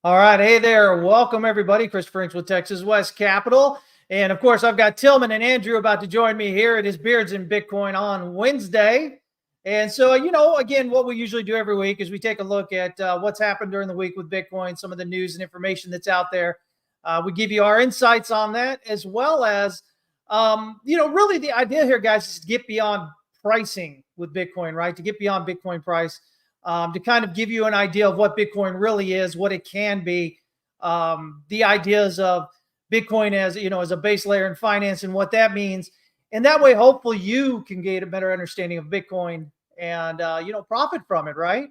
All right. Hey there. Welcome, everybody. Christopher Inch with Texas West Capital. And of course, I've got Tillman and Andrew about to join me here at his Beards and Bitcoin on Wednesday. And so, again, what we usually do every week is we take a look at what's happened during the week with Bitcoin, some of the news and information that's out there. We give you our insights on that, as well as, really the idea here, guys, is to get beyond pricing with Bitcoin, right? To get beyond Bitcoin price, to kind of give you an idea of what Bitcoin really is, what it can be, the ideas of Bitcoin as a base layer in finance and what that means. And that way, hopefully you can get a better understanding of Bitcoin and, profit from it, right?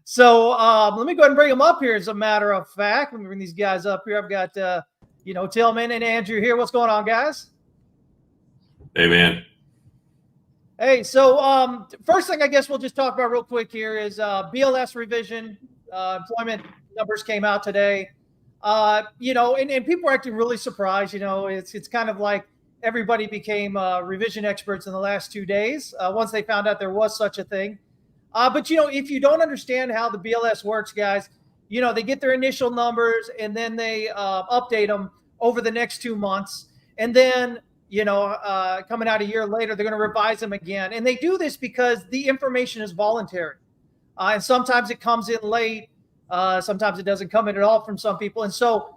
So let me go ahead and bring them up here as a matter of fact. Let me bring these guys up here. I've got, Tillman and Andrew here. What's going on, guys? Hey, man. Hey, so first thing I guess we'll just talk about real quick here is BLS revision. Employment numbers came out today. And people are acting really surprised. It's kind of like everybody became revision experts in the last 2 days once they found out there was such a thing. But if you don't understand how the BLS works, guys, they get their initial numbers and then they update them over the next 2 months. And then coming out a year later, they're going to revise them again. And they do this because the information is voluntary. And sometimes it comes in late. Sometimes it doesn't come in at all from some people. And so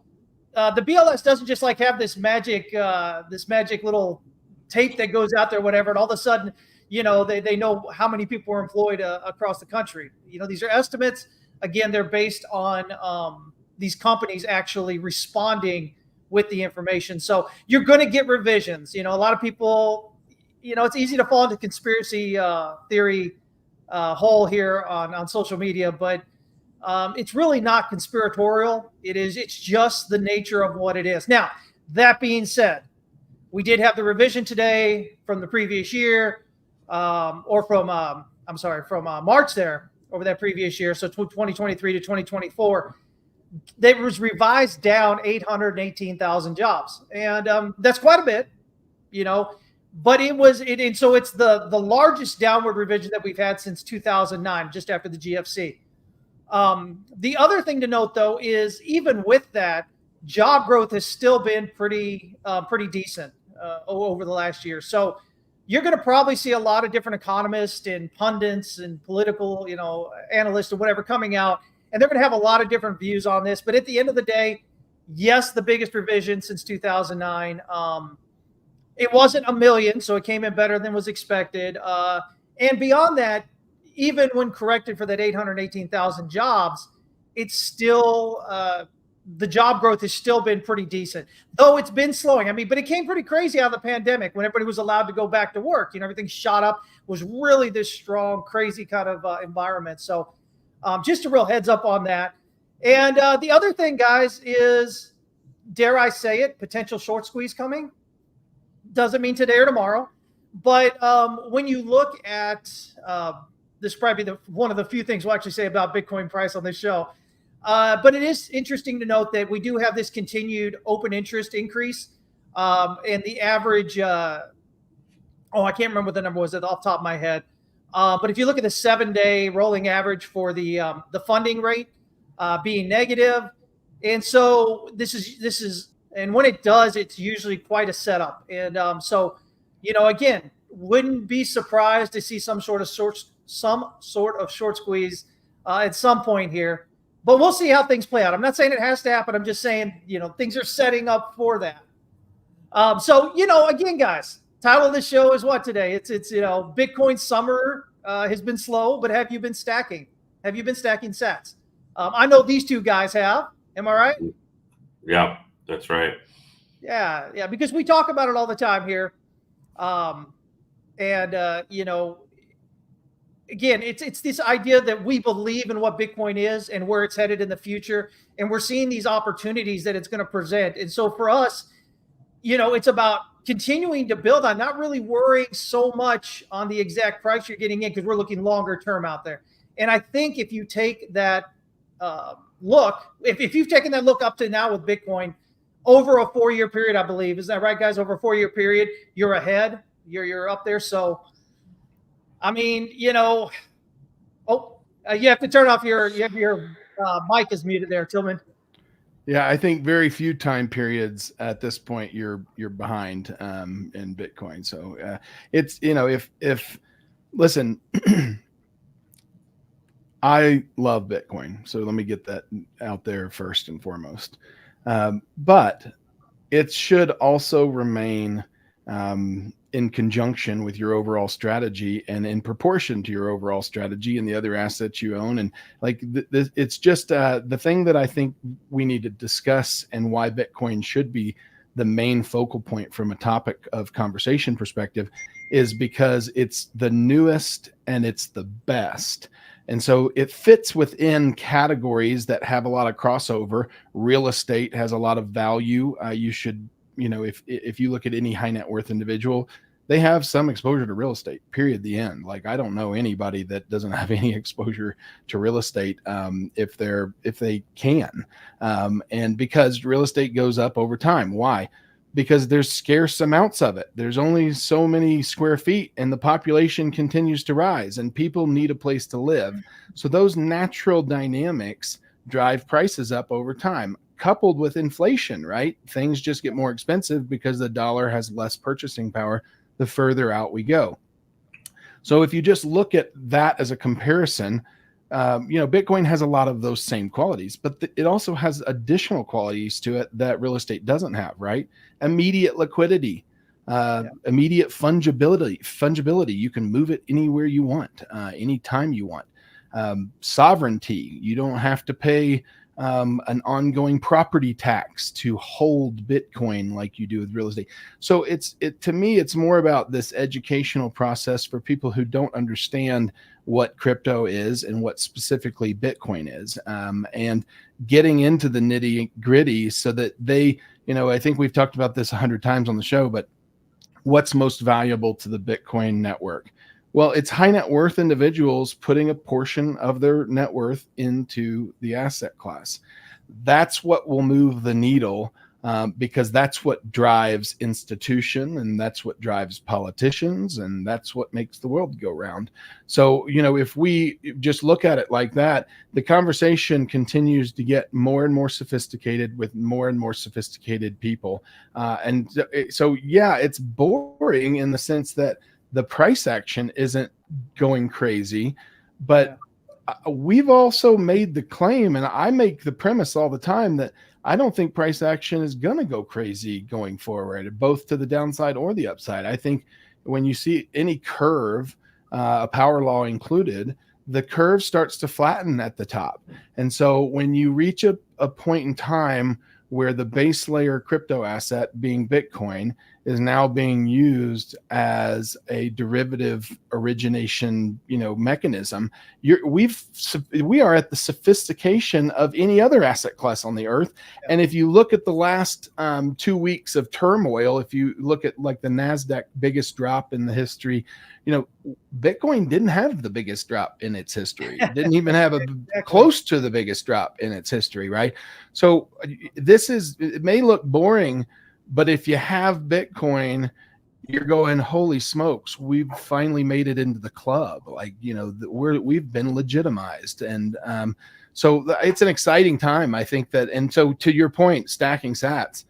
the BLS doesn't just like have this magic little tape that goes out there, whatever. And all of a sudden, they know how many people are employed across the country. These are estimates. Again, they're based on these companies actually responding with the information. So you're going to get revisions. A lot of people, it's easy to fall into conspiracy theory hole here on social media, but it's really not conspiratorial. It's just the nature of what it is. Now, that being said, we did have the revision today from the previous year, or from March there over that previous year. So 2023 to 2024. That was revised down 818,000 jobs. And that's quite a bit, but so it's the largest downward revision that we've had since 2009, just after the GFC. The other thing to note, though, is even with that, job growth has still been pretty decent over the last year. So you're going to probably see a lot of different economists and pundits and political, analysts or whatever coming out. And they're going to have a lot of different views on this. But at the end of the day, yes, the biggest revision since 2009. It wasn't a million, so it came in better than was expected. And beyond that, even when corrected for that 818,000 jobs, it's still the job growth has still been pretty decent, though it's been slowing. But it came pretty crazy out of the pandemic when everybody was allowed to go back to work. Everything shot up, was really this strong, crazy kind of environment. So just a real heads up on that. And the other thing, guys, is, dare I say it, potential short squeeze coming. Doesn't mean today or tomorrow. But when you look at this is probably one of the few things we'll actually say about Bitcoin price on this show. But it is interesting to note that we do have this continued open interest increase. And the average, I can't remember what the number was off the top of my head. But if you look at the 7-day rolling average for the funding rate being negative, and so this is, and when it does, it's usually quite a setup. And again, wouldn't be surprised to see some sort of short squeeze at some point here. But we'll see how things play out. I'm not saying it has to happen. I'm just saying, things are setting up for that. Again, guys, title of this show is what today? It's Bitcoin summer has been slow, but have you been stacking? Have you been stacking sats? I know these two guys have. Am I right? Yeah, that's right. Yeah, because we talk about it all the time here. Again, it's this idea that we believe in what Bitcoin is and where it's headed in the future, and we're seeing these opportunities that it's going to present. And so for us, it's about continuing to build on, not really worrying so much on the exact price you're getting in, because we're looking longer term out there. And I think if you take that look, if you've taken that look up to now with Bitcoin over a 4-year period, I believe, is that right, guys? Over a 4-year period, you're ahead. You're up there. So, you have to turn off your Mike is muted there, Tillman. Yeah, I think very few time periods at this point you're behind in Bitcoin. So it's if listen, I love Bitcoin. So let me get that out there first and foremost. But it should also remain in conjunction with your overall strategy and in proportion to your overall strategy and the other assets you own. And like it's just the thing that I think we need to discuss and why Bitcoin should be the main focal point from a topic of conversation perspective is because it's the newest and it's the best. And so it fits within categories that have a lot of crossover. Real estate has a lot of value. You should, if you look at any high net worth individual, they have some exposure to real estate, period, the end. Like, I don't know anybody that doesn't have any exposure to real estate if they can. And because real estate goes up over time. Why? Because there's scarce amounts of it. There's only so many square feet and the population continues to rise and people need a place to live. So those natural dynamics drive prices up over time, coupled with inflation, right? Things just get more expensive because the dollar has less purchasing power the further out we go. So if you just look at that as a comparison, Bitcoin has a lot of those same qualities, but it also has additional qualities to it that real estate doesn't have, right? Immediate liquidity, immediate fungibility. You can move it anywhere you want, anytime you want. Sovereignty. You don't have to pay an ongoing property tax to hold Bitcoin like you do with real estate. So to me, it's more about this educational process for people who don't understand what crypto is and what specifically Bitcoin is, and getting into the nitty gritty so that they, I think we've talked about this 100 times on the show, but what's most valuable to the Bitcoin network? Well, it's high net worth individuals putting a portion of their net worth into the asset class. That's what will move the needle, because that's what drives institution and that's what drives politicians and that's what makes the world go round. So, if we just look at it like that, the conversation continues to get more and more sophisticated with more and more sophisticated people. It's boring in the sense that the price action isn't going crazy, but we've also made the claim, and I make the premise all the time, that I don't think price action is going to go crazy going forward, both to the downside or the upside. I think when you see any curve, a power law included, the curve starts to flatten at the top. And so when you reach a point in time where the base layer crypto asset, being Bitcoin, is now being used as a derivative origination, mechanism, we are at the sophistication of any other asset class on the earth. And if you look at the last 2 weeks of turmoil, if you look at like the NASDAQ biggest drop in the history, Bitcoin didn't have the biggest drop in its history. It didn't even have close to the biggest drop in its history, right? So it may look boring, but if you have Bitcoin, you're going, holy smokes, we've finally made it into the club. Like, we've been legitimized. And so it's an exciting time, I think that. And so to your point, stacking sats,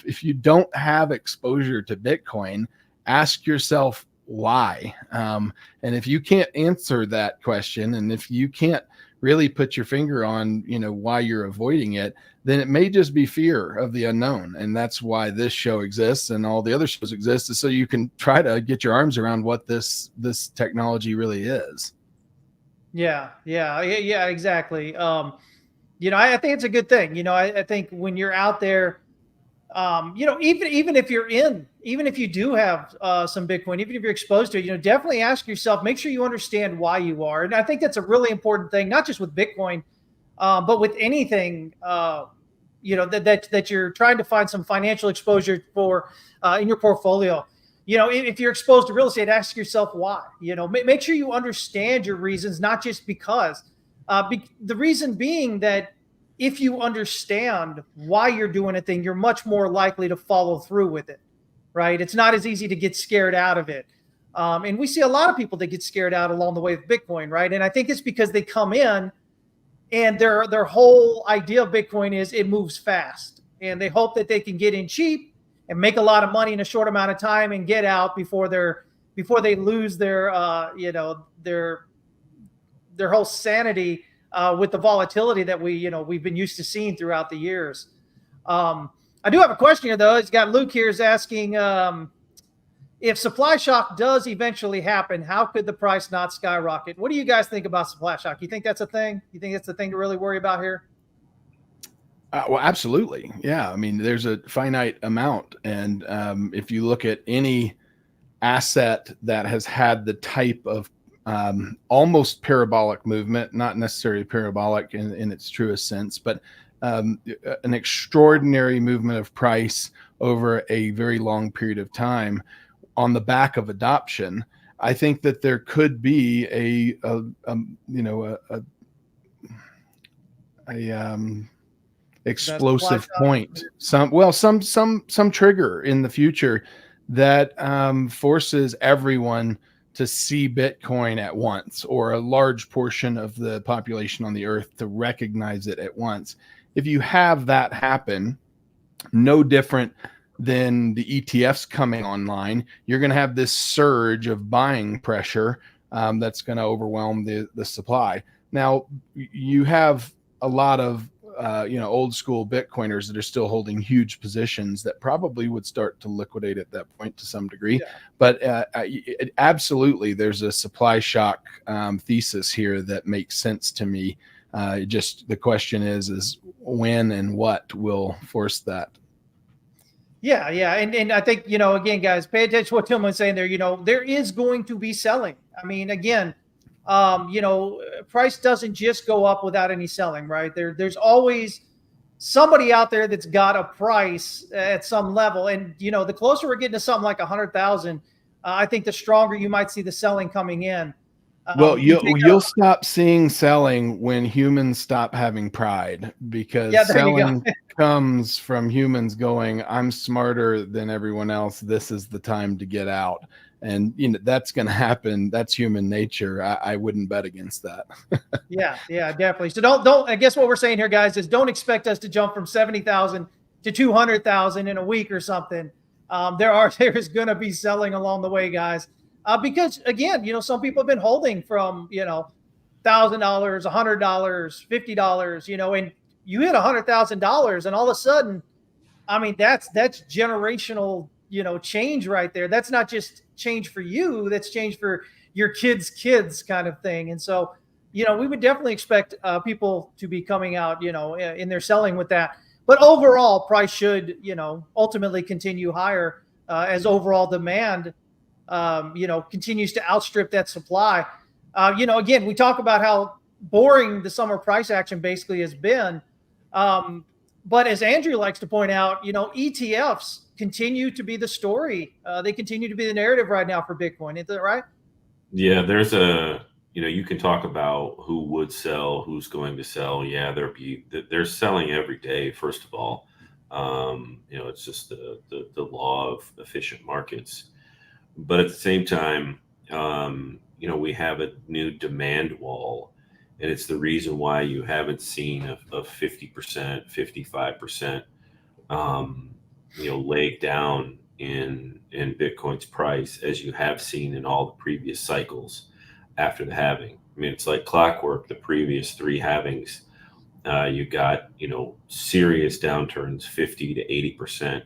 if you don't have exposure to Bitcoin, ask yourself why. And if you can't answer that question, and if you can't really put your finger on, why you're avoiding it, then it may just be fear of the unknown. And that's why this show exists and all the other shows exist, is so you can try to get your arms around what this technology really is. Yeah, exactly. I think it's a good thing. I think when you're out there, even if you do have some Bitcoin, even if you're exposed to it, definitely ask yourself, make sure you understand why you are. And I think that's a really important thing, not just with Bitcoin, but with anything, that you're trying to find some financial exposure for in your portfolio. If you're exposed to real estate, ask yourself why. Make sure you understand your reasons, not just because. The reason being that if you understand why you're doing a thing, you're much more likely to follow through with it, right? It's not as easy to get scared out of it. And we see a lot of people that get scared out along the way with Bitcoin, right? And I think it's because they come in And their whole idea of Bitcoin is it moves fast, and they hope that they can get in cheap and make a lot of money in a short amount of time and get out before they lose their their whole sanity with the volatility that we've been used to seeing throughout the years. I do have a question here, though. It's got Luke here is asking, if supply shock does eventually happen, how could the price not skyrocket? What do you guys think about supply shock? You think that's a thing? You think it's the thing to really worry about here? Well, absolutely. Yeah. I mean, there's a finite amount. And if you look at any asset that has had the type of almost parabolic movement, not necessarily parabolic in its truest sense, but an extraordinary movement of price over a very long period of time on the back of adoption, I think that there could be a explosive point, some trigger in the future that forces everyone to see Bitcoin at once, or a large portion of the population on the earth to recognize it at once. If you have that happen, no different than the ETFs coming online, you're going to have this surge of buying pressure that's going to overwhelm the supply. Now, you have a lot of old school Bitcoiners that are still holding huge positions that probably would start to liquidate at that point to some degree. Yeah. But absolutely, there's a supply shock thesis here that makes sense to me. Just the question is when and what will force that. Yeah. And I think, again, guys, pay attention to what Tillman's saying there. There is going to be selling. I mean, again, price doesn't just go up without any selling, right? There's always somebody out there that's got a price at some level. And, the closer we're getting to something like 100,000, I think the stronger you might see the selling coming in. Well, you'll stop seeing selling when humans stop having pride, because selling comes from humans going, I'm smarter than everyone else. This is the time to get out. And, that's going to happen. That's human nature. I wouldn't bet against that. Yeah, definitely. So don't, I guess what we're saying here, guys, is don't expect us to jump from 70,000 to 200,000 in a week or something. There is going to be selling along the way, guys. Because again, some people have been holding from, $1,000, $100, $50, and you hit $100,000 and all of a sudden, I mean, that's generational, change right there. That's not just change for you, that's change for your kids kind of thing. And so, we would definitely expect people to be coming out, in their selling with that. But overall, price should, ultimately continue higher as overall demand continues to outstrip that supply. Again, we talk about how boring the summer price action basically has been. But as Andrew likes to point out, ETFs continue to be the story. They continue to be the narrative right now for Bitcoin. Isn't that right? Yeah, there's you can talk about who would sell, who's going to sell. Yeah, they're selling every day, first of all. It's just the law of efficient markets. But at the same time, we have a new demand wall, and it's the reason why you haven't seen a 50%, 55%, leg down in Bitcoin's price as you have seen in all the previous cycles after the halving. I mean, it's like clockwork. The previous three halvings, you got serious downturns, 50 to 80%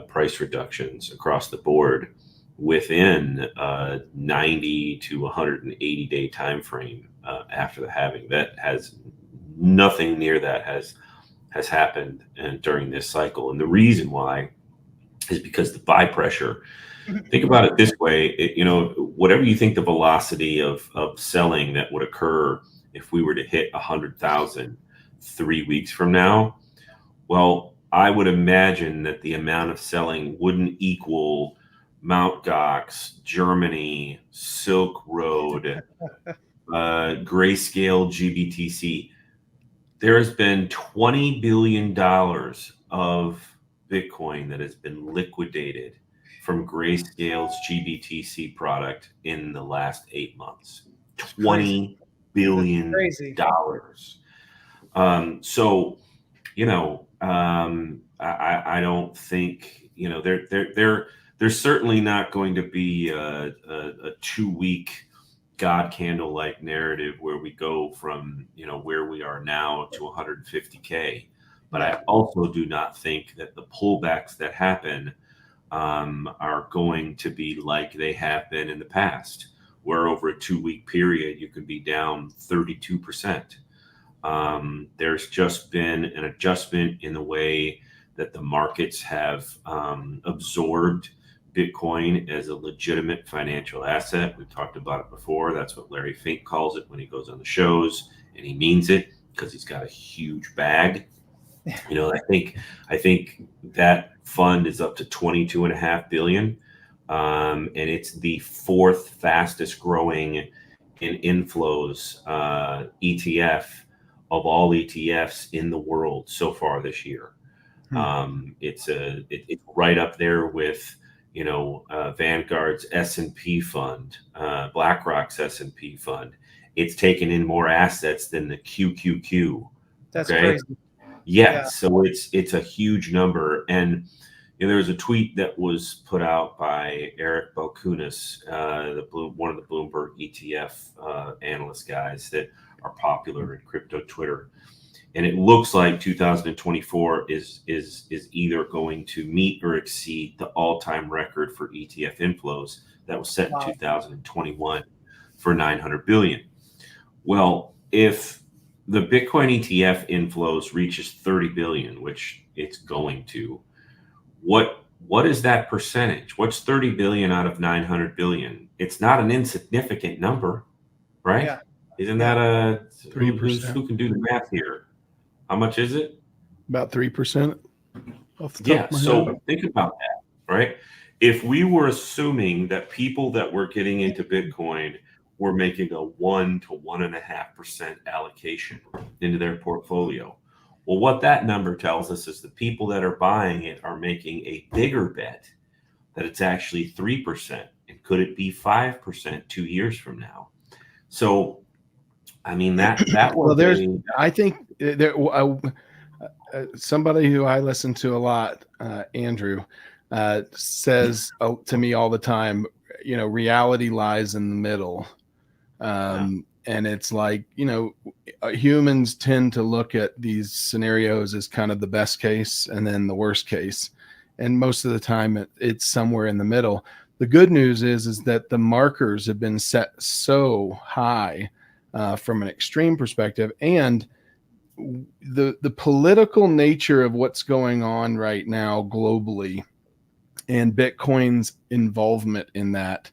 price reductions across the board within a 90 to 180 day time frame after the halving. That has nothing near that has happened during this cycle. And the reason why is because the buy pressure. Think about it this way, whatever you think the velocity of selling that would occur if we were to hit 100,000 3 weeks from now, well, I would imagine that the amount of selling wouldn't equal Mt. Gox, Germany, Silk Road, Grayscale GBTC. There has been $20 billion of Bitcoin that has been liquidated from Grayscale's GBTC product in the last 8 months. $20 billion. So, I don't think, there's certainly not going to be a 2 week God candle like narrative where we go from, where we are now to 150K. But I also do not think that the pullbacks that happen are going to be like they have been in the past, where over a 2 week period you can be down 32%. There's just been an adjustment in the way that the markets have absorbed Bitcoin as a legitimate financial asset. We've talked about it before. That's what Larry Fink calls it when he goes on the shows, and he means it because he's got a huge bag. I think that fund is up to 22.5 billion, and it's the fourth fastest growing in inflows ETF of all ETFs in the world so far this year. It's right up there with Vanguard's S&P fund, BlackRock's S&P fund. It's taken in more assets than the QQQ. That's crazy. Yeah, so it's a huge number. And there was a tweet that was put out by Eric Balkunas, one of the Bloomberg ETF analyst guys that are popular in crypto Twitter. And it looks like 2024 is either going to meet or exceed the all-time record for ETF inflows that was set in 2021 for 900 billion. Well, if the Bitcoin ETF inflows reaches 30 billion, which it's going to, what is that percentage? What's 30 billion out of 900 billion? It's not an insignificant number, right? Yeah. Isn't that a 3%? Who can do the math here? How much is it? About 3%. Yeah. So think about that, right? If we were assuming that people that were getting into Bitcoin were making a 1 to 1.5% allocation into their portfolio, well, what that number tells us is the people that are buying it are making a bigger bet that it's actually 3%. And could it be 5% 2 years from now? So, I mean, that was I think there somebody who I listen to a lot, Andrew, says to me all the time, reality lies in the middle. And it's like, humans tend to look at these scenarios as kind of the best case and then the worst case. And most of the time it's somewhere in the middle. The good news is that the markers have been set so high from an extreme perspective, and the political nature of what's going on right now globally and Bitcoin's involvement in that,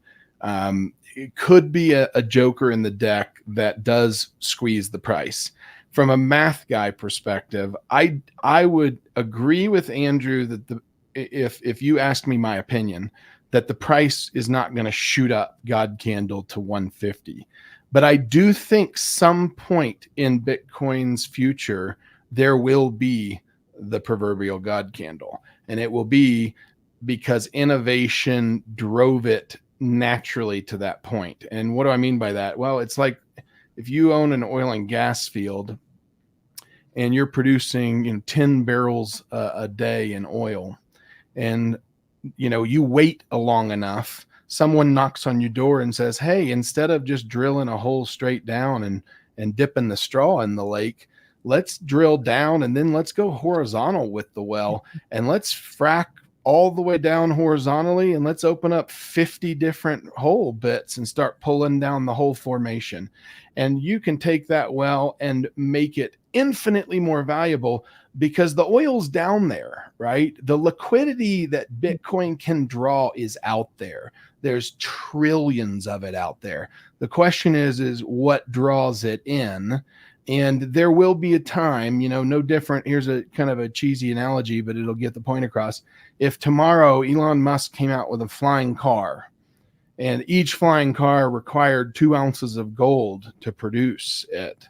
it could be a joker in the deck that does squeeze the price. From a math guy perspective, I would agree with Andrew that if you ask me my opinion, that the price is not going to shoot up God candle to 150. But I do think some point in Bitcoin's future, there will be the proverbial God candle. And it will be because innovation drove it naturally to that point. And what do I mean by that? Well, it's like if you own an oil and gas field and you're producing 10 barrels a day in oil, and you wait long enough, someone knocks on your door and says, hey, instead of just drilling a hole straight down and dipping the straw in the lake, let's drill down and then let's go horizontal with the well and let's frack all the way down horizontally and let's open up 50 different hole bits and start pulling down the whole formation. And you can take that well and make it infinitely more valuable because the oil's down there, right? The liquidity that Bitcoin can draw is out there. There's trillions of it out there. The question is what draws it in? And there will be a time, no different. Here's a kind of a cheesy analogy, but it'll get the point across. If tomorrow Elon Musk came out with a flying car and each flying car required 2 ounces of gold to produce it,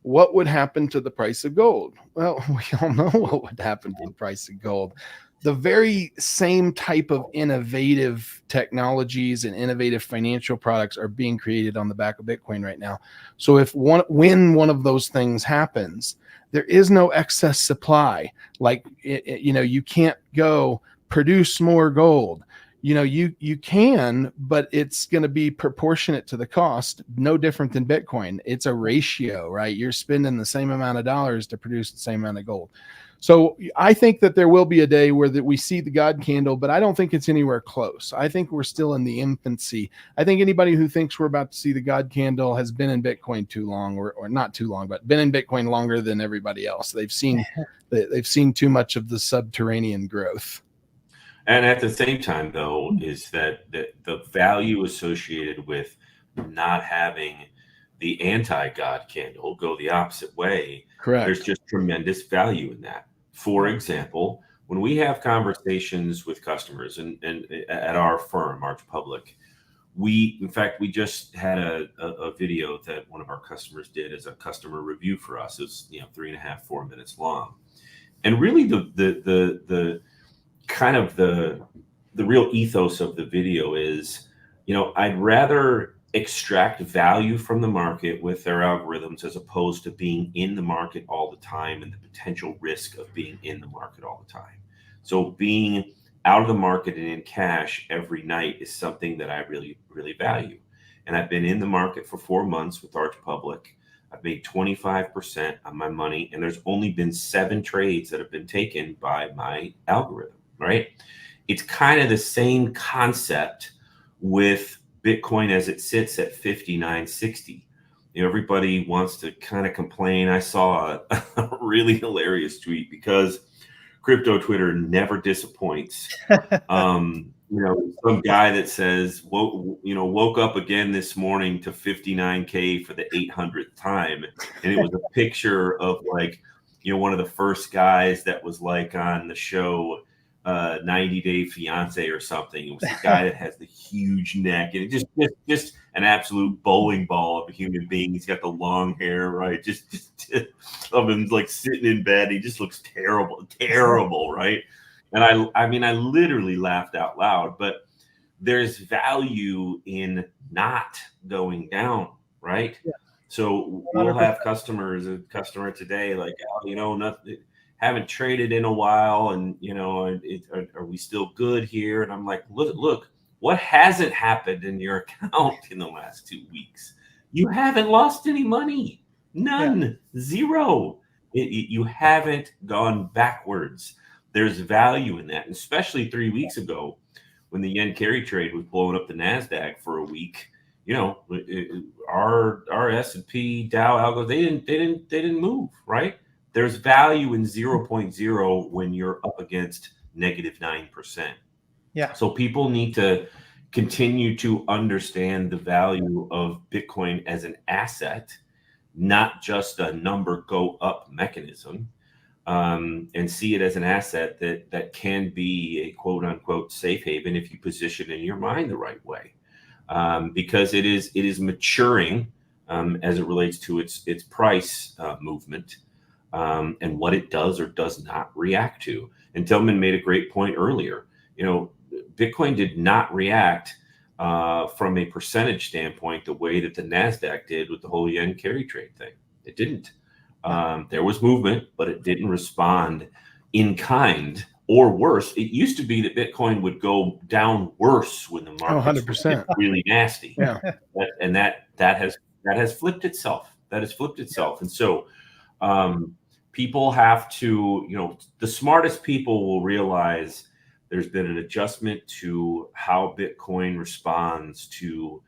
what would happen to the price of gold? Well, we all know what would happen to the price of gold. the very same type of innovative technologies and innovative financial products are being created on the back of Bitcoin right now. So when one of those things happens, there is no excess supply. Like, you can't go produce more gold. You can, but it's going to be proportionate to the cost, no different than Bitcoin. It's a ratio, right? You're spending the same amount of dollars to produce the same amount of gold. So I think that there will be a day where we see the God candle, but I don't think it's anywhere close. I think we're still in the infancy. I think anybody who thinks we're about to see the God candle has been in Bitcoin too long, or not too long, but been in Bitcoin longer than everybody else. They've seen too much of the subterranean growth. And at the same time, though, is that the value associated with not having the anti-God candle go the opposite way. Correct. There's just tremendous value in that. For example, when we have conversations with customers and at our firm, Arch Public, we just had a video that one of our customers did as a customer review for us. It's 3.5, 4 minutes long. And really the kind of the real ethos of the video is, I'd rather extract value from the market with their algorithms as opposed to being in the market all the time and the potential risk of being in the market all the time. So being out of the market and in cash every night is something that I really, really value. And I've been in the market for 4 months with Arch Public. I've made 25% on my money, and there's only been 7 trades that have been taken by my algorithm, right? It's kind of the same concept with Bitcoin as it sits at 59.60. Everybody wants to kind of complain. I saw a really hilarious tweet because crypto Twitter never disappoints. Some guy that says, woke up again this morning to 59K for the 800th time. And it was a picture of one of the first guys that was on the show 90 Day Fiance or something. It was the guy that has the huge neck, and it just an absolute bowling ball of a human being. He's got the long hair, right? Just of him sitting in bed. He just looks terrible, right? And I literally laughed out loud. But there's value in not going down, right? Yeah. So we'll have customers. A customer today, nothing. Haven't traded in a while, and are we still good here? And I'm like, look, what hasn't happened in your account in the last 2 weeks? You haven't lost any money, none, zero. You haven't gone backwards. There's value in that, and especially 3 weeks ago when the yen carry trade was blowing up the Nasdaq for a week. Our S&P Dow algo, they didn't move, right? There's value in 0.0 when you're up against -9%. Yeah. So people need to continue to understand the value of Bitcoin as an asset, not just a number go up mechanism, and see it as an asset that can be a quote unquote safe haven if you position in your mind the right way, because it is maturing as it relates to its price movement. And what it does or does not react to. And Tillman made a great point earlier. Bitcoin did not react from a percentage standpoint the way that the Nasdaq did with the whole yen carry trade thing. It didn't. There was movement, but it didn't respond in kind, or worse. It used to be that Bitcoin would go down worse when the market was really nasty. Yeah. And that has flipped itself. That has flipped itself. And so people have to, the smartest people will realize there's been an adjustment to how Bitcoin responds to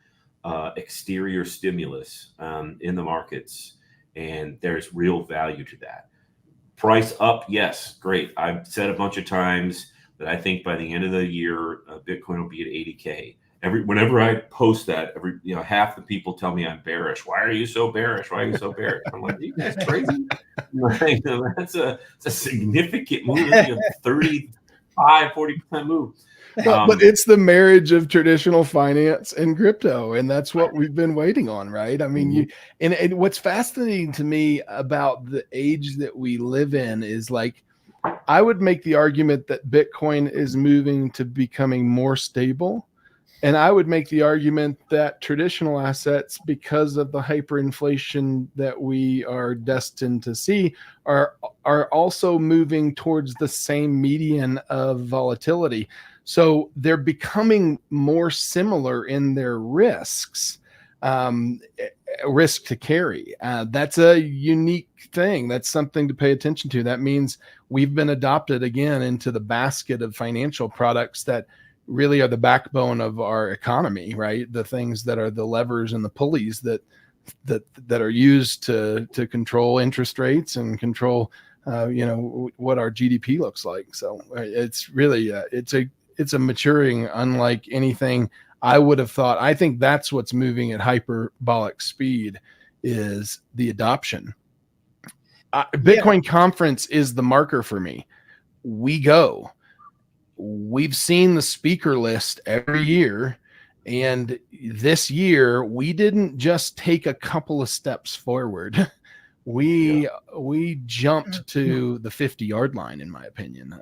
exterior stimulus in the markets. And there's real value to that. Price up, yes, great. I've said a bunch of times that I think by the end of the year, Bitcoin will be at 80K. Whenever I post that, half the people tell me I'm bearish. Why are you so bearish? Why are you so bearish? I'm like, are you guys crazy? That's a significant move. That's a 35-40% move. But it's the marriage of traditional finance and crypto, and that's what we've been waiting on, right? I mean, and what's fascinating to me about the age that we live in is I would make the argument that Bitcoin is moving to becoming more stable. And I would make the argument that traditional assets, because of the hyperinflation that we are destined to see, are also moving towards the same median of volatility. So they're becoming more similar in their risks, risk to carry. That's a unique thing. That's something to pay attention to. That means we've been adopted again into the basket of financial products that really are the backbone of our economy, right? The things that are the levers and the pulleys that are used to control interest rates and control, what our GDP looks like. So it's really it's a maturing unlike anything I would have thought. I think that's what's moving at hyperbolic speed is the adoption. Bitcoin conference is the marker for me. We've seen the speaker list every year, and this year we didn't just take a couple of steps forward. We jumped to the 50-yard line, in my opinion.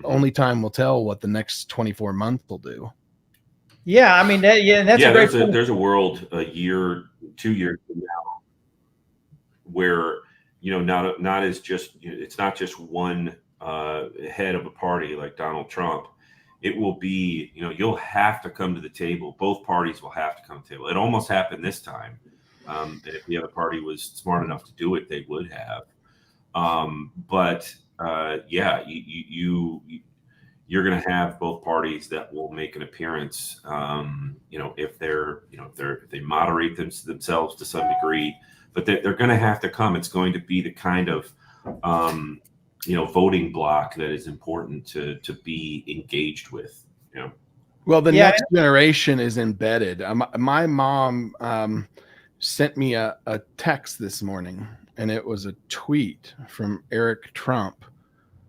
Only time will tell what the next 24 months will do. Yeah, I mean, that's a great point. There's a world a year, 2 years from now where not as just it's not just one head of a party like Donald Trump. It will be, you'll have to come to the table. Both parties will have to come to the table. It almost happened this time. And if the other party was smart enough to do it, they would have. You're going to have both parties that will make an appearance. If they moderate themselves to some degree, but they're going to have to come. It's going to be the kind of voting block that is important to be engaged with. Well, the next generation is embedded. My mom sent me a text this morning, and it was a tweet from Eric Trump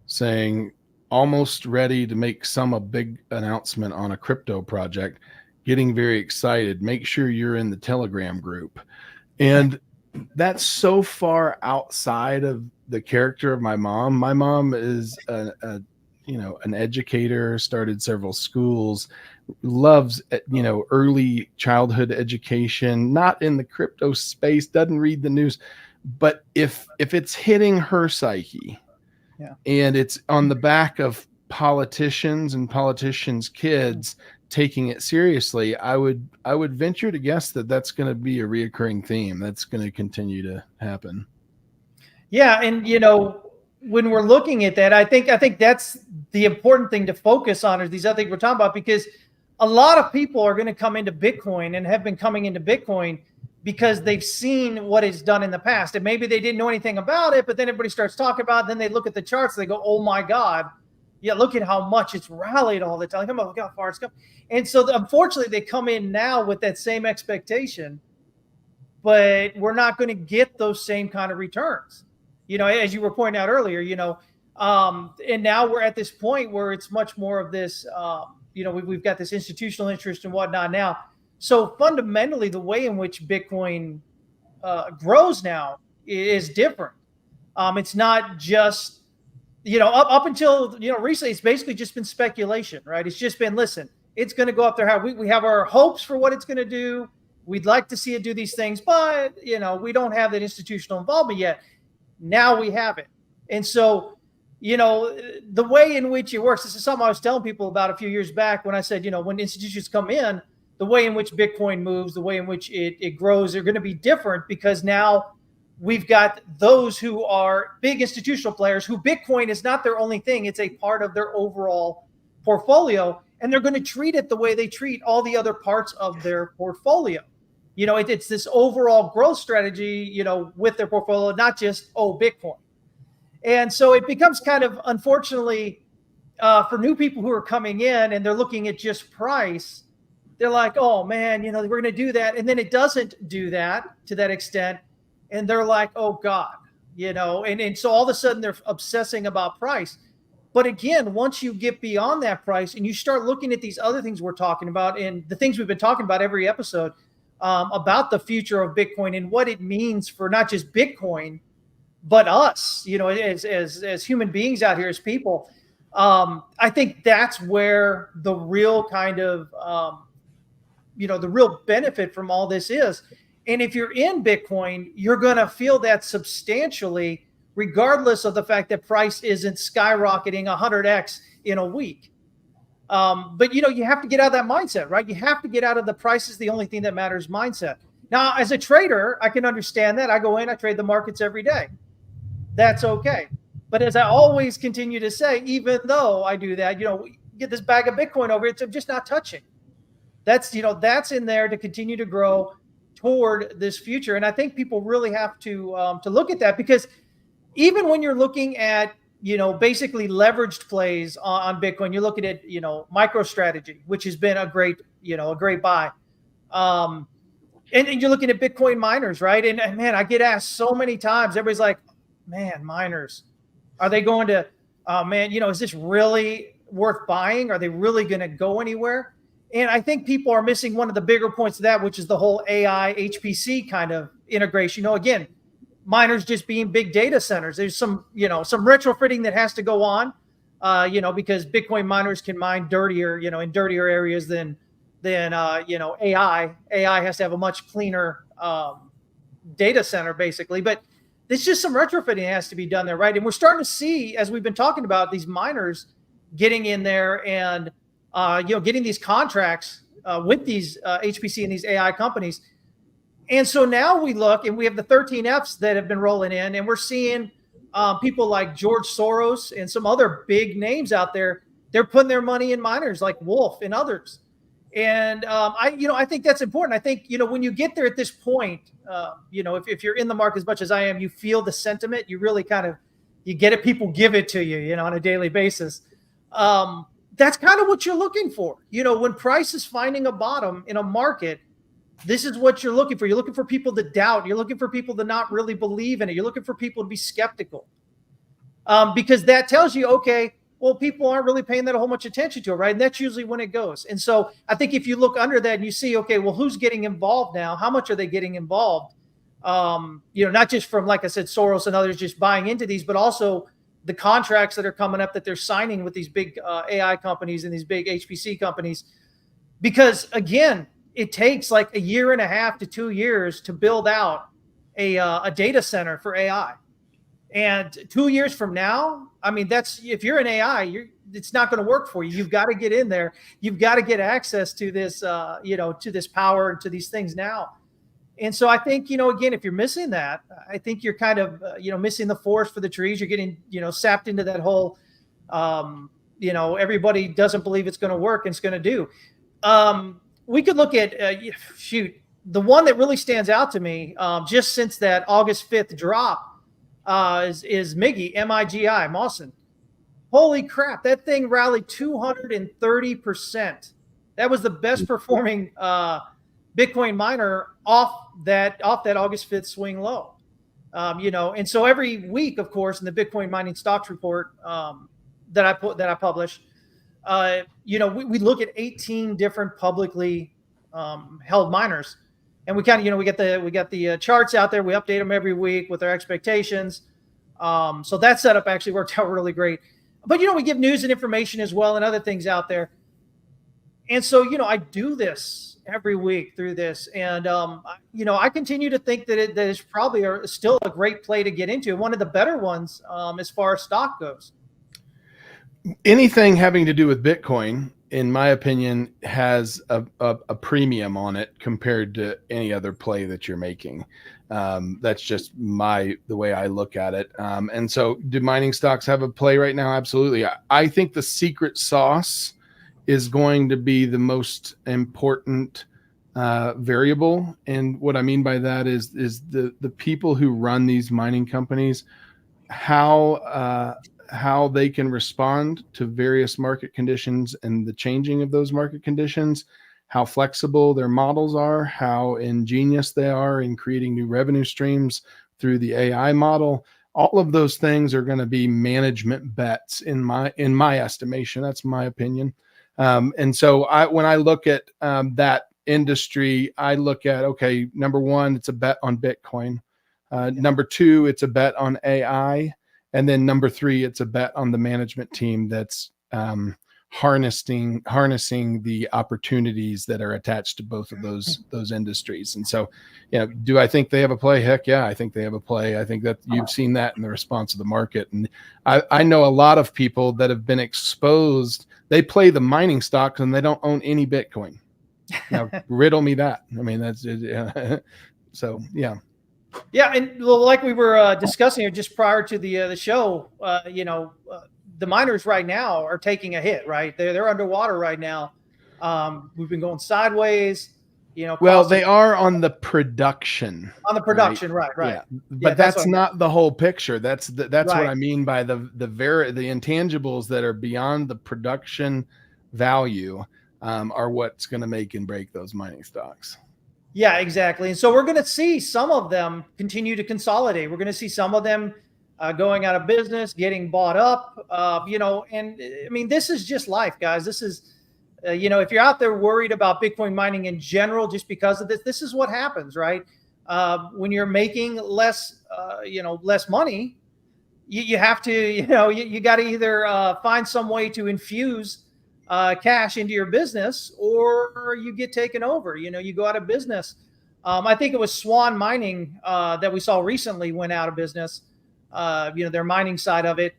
saying, almost ready to make a big announcement on a crypto project, getting very excited. Make sure you're in the Telegram group. And that's so far outside of the character of my mom. My mom is an educator, started several schools, loves, early childhood education, not in the crypto space, doesn't read the news. But if it's hitting her psyche, and it's on the back of politicians and politicians' kids taking it seriously, I would venture to guess that that's going to be a reoccurring theme. That's going to continue to happen. Yeah, and when we're looking at that, I think that's the important thing to focus on, is these other things we're talking about, because a lot of people are going to come into Bitcoin and have been coming into Bitcoin because they've seen what it's done in the past. And maybe they didn't know anything about it, but then everybody starts talking about it. Then they look at the charts, they go, oh my God, yeah, look at how much it's rallied all the time. Look how far it's come. And so unfortunately, they come in now with that same expectation, but we're not going to get those same kind of returns. As you were pointing out earlier, and now we're at this point where it's much more of this, we've got this institutional interest and whatnot now. So fundamentally, the way in which Bitcoin grows now is different. It's not just, up until, recently, it's basically just been speculation, right? It's just been, listen, it's going to go up there. We have our hopes for what it's going to do. We'd like to see it do these things, but, we don't have that institutional involvement yet. Now we have it. And so, the way in which it works, this is something I was telling people about a few years back when I said, when institutions come in, the way in which Bitcoin moves, the way in which it grows, are going to be different, because now we've got those who are big institutional players who Bitcoin is not their only thing. It's a part of their overall portfolio, and they're going to treat it the way they treat all the other parts of their portfolio. It's this overall growth strategy, with their portfolio, not just, Bitcoin. And so it becomes kind of, unfortunately, for new people who are coming in and they're looking at just price, they're like, oh man, we're going to do that. And then it doesn't do that to that extent. And they're like, oh God, and so all of a sudden they're obsessing about price. But again, once you get beyond that price and you start looking at these other things we're talking about, and the things we've been talking about every episode, about the future of Bitcoin and what it means for not just Bitcoin, but us, as human beings out here, as people. I think that's where the real kind of, the real benefit from all this is. And if you're in Bitcoin, you're going to feel that substantially, regardless of the fact that price isn't skyrocketing 100x in a week. But you have to get out of that mindset, right? You have to get out of the price is the only thing that matters mindset. Now, as a trader, I can understand that. I go in, I trade the markets every day. That's okay. But as I always continue to say, even though I do that, get this bag of Bitcoin over, I'm just not touching. That's in there to continue to grow toward this future. And I think people really have to look at that, because even when you're looking at, basically leveraged plays on Bitcoin, you're looking at, MicroStrategy, which has been a great buy. And you're looking at Bitcoin miners, right? And man, I get asked so many times, everybody's like, man, miners, are they going to, is this really worth buying? Are they really going to go anywhere? And I think people are missing one of the bigger points of that, which is the whole AI HPC kind of integration. Again, miners just being big data centers. There's some retrofitting that has to go on, because Bitcoin miners can mine dirtier, in dirtier areas than AI. AI has to have a much cleaner data center, basically. But there's just some retrofitting that has to be done there, right? And we're starting to see, as we've been talking about, these miners getting in there and getting these contracts with these HPC and these AI companies. And so now we look and we have the 13Fs that have been rolling in, and we're seeing people like George Soros and some other big names out there. They're putting their money in miners like Wolf and others. And I think that's important. I think, when you get there at this point, if you're in the market as much as I am, you feel the sentiment, you really you get it. People give it to you, on a daily basis. That's kind of what you're looking for. When price is finding a bottom in a market, this is what you're looking for. You're looking for people to doubt. You're looking for people to not really believe in it. You're looking for people to be skeptical, because that tells you, okay, well, people aren't really paying that a whole much attention to it, right? And that's usually when it goes. And so I think if you look under that and you see, okay, well, who's getting involved now? How much are they getting involved? Not just from, like I said, Soros and others just buying into these, but also the contracts that are coming up that they're signing with these big AI companies and these big HPC companies. Because again, it takes like 1.5 to 2 years to build out a data center for AI. And 2 years from now, if you're an AI, it's not going to work for you. You've got to get in there. You've got to get access to this, to this power and to these things now. And so I think, again, if you're missing that, I think you're kind of, missing the forest for the trees. You're getting, sapped into that whole, everybody doesn't believe it's going to work and it's going to do. We could look at, the one that really stands out to me, just since that August 5th drop, is MIGI, M-I-G-I, Mawson. Holy crap, that thing rallied 230%. That was the best performing Bitcoin miner off that August 5th swing low. And so every week, of course, in the Bitcoin mining stocks report that I publish, we look at 18 different publicly held miners. And we kind of, we got the charts out there. We update them every week with our expectations. So that setup actually worked out really great. But, we give news and information as well and other things out there. And so, I do this every week through this. And, I continue to think that that is probably still a great play to get into. One of the better ones as far as stock goes. Anything having to do with Bitcoin, in my opinion, has a premium on it compared to any other play that you're making. That's just the way I look at it. And so do mining stocks have a play right now? Absolutely. I think the secret sauce is going to be the most important variable. And what I mean by that is the people who run these mining companies, how they can respond to various market conditions and the changing of those market conditions, how flexible their models are, how ingenious they are in creating new revenue streams through the AI model. All of those things are going to be management bets in my estimation. That's my opinion. And so when I look at that industry, I look at, okay, number one, it's a bet on Bitcoin. Number 2, it's a bet on AI. And then number 3, it's a bet on the management team that's harnessing the opportunities that are attached to both of those industries. And so, do I think they have a play? Heck yeah, I think they have a play. I think that you've seen that in the response of the market. And I know a lot of people that have been exposed. They play the mining stocks and they don't own any Bitcoin. Now, riddle me that. I mean, that's so yeah. Yeah, and like we were discussing here just prior to the show, the miners right now are taking a hit. Right, they're underwater right now. We've been going sideways. Well, they are on the production. On the production, right. Yeah, but that's not the whole picture. That's right. What I mean by the intangibles that are beyond the production value are what's going to make and break those mining stocks. Yeah, exactly. And so we're going to see some of them continue to consolidate. We're going to see some of them going out of business, getting bought up, and I mean, this is just life, guys. This is, if you're out there worried about Bitcoin mining in general, just because of this is what happens, right? When you're making less money, you have to, you got to either find some way to infuse cash into your business, or you get taken over. You go out of business. I think it was Swan Mining that we saw recently went out of business. Their mining side of it,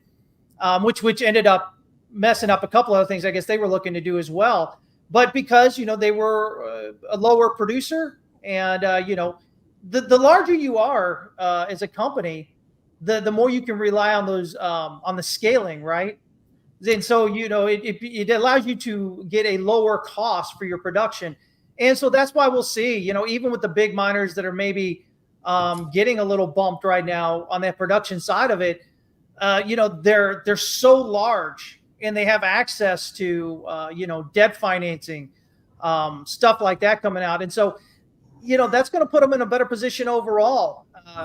which ended up messing up a couple other things I guess they were looking to do as well. But because they were a lower producer, and the larger you are as a company, the more you can rely on those on the scaling, right? And so, it allows you to get a lower cost for your production. And so that's why we'll see, even with the big miners that are maybe getting a little bumped right now on that production side of it, they're so large and they have access to, debt financing, stuff like that coming out. And so, that's going to put them in a better position overall.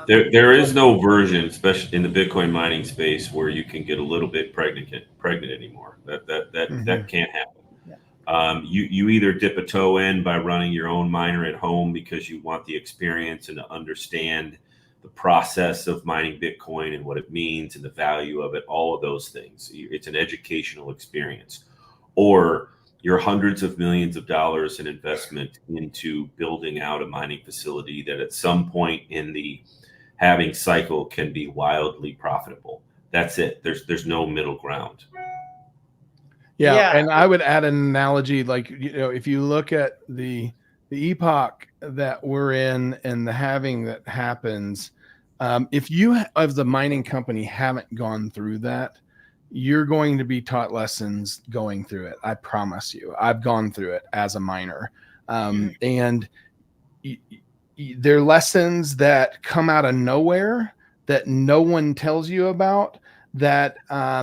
There is no version, especially in the Bitcoin mining space, where you can get a little bit pregnant anymore. That can't happen. Yeah. You either dip a toe in by running your own miner at home because you want the experience and to understand the process of mining Bitcoin and what it means and the value of it, all of those things. It's an educational experience. Or your hundreds of millions of dollars in investment into building out a mining facility that at some point in the halving cycle can be wildly profitable. That's it. There's no middle ground. Yeah. And I would add an analogy, like, if you look at the epoch that we're in and the halving that happens, if you as the mining company haven't gone through that, you're going to be taught lessons going through it. I promise you. I've gone through it as a miner. And they're lessons that come out of nowhere that no one tells you about, that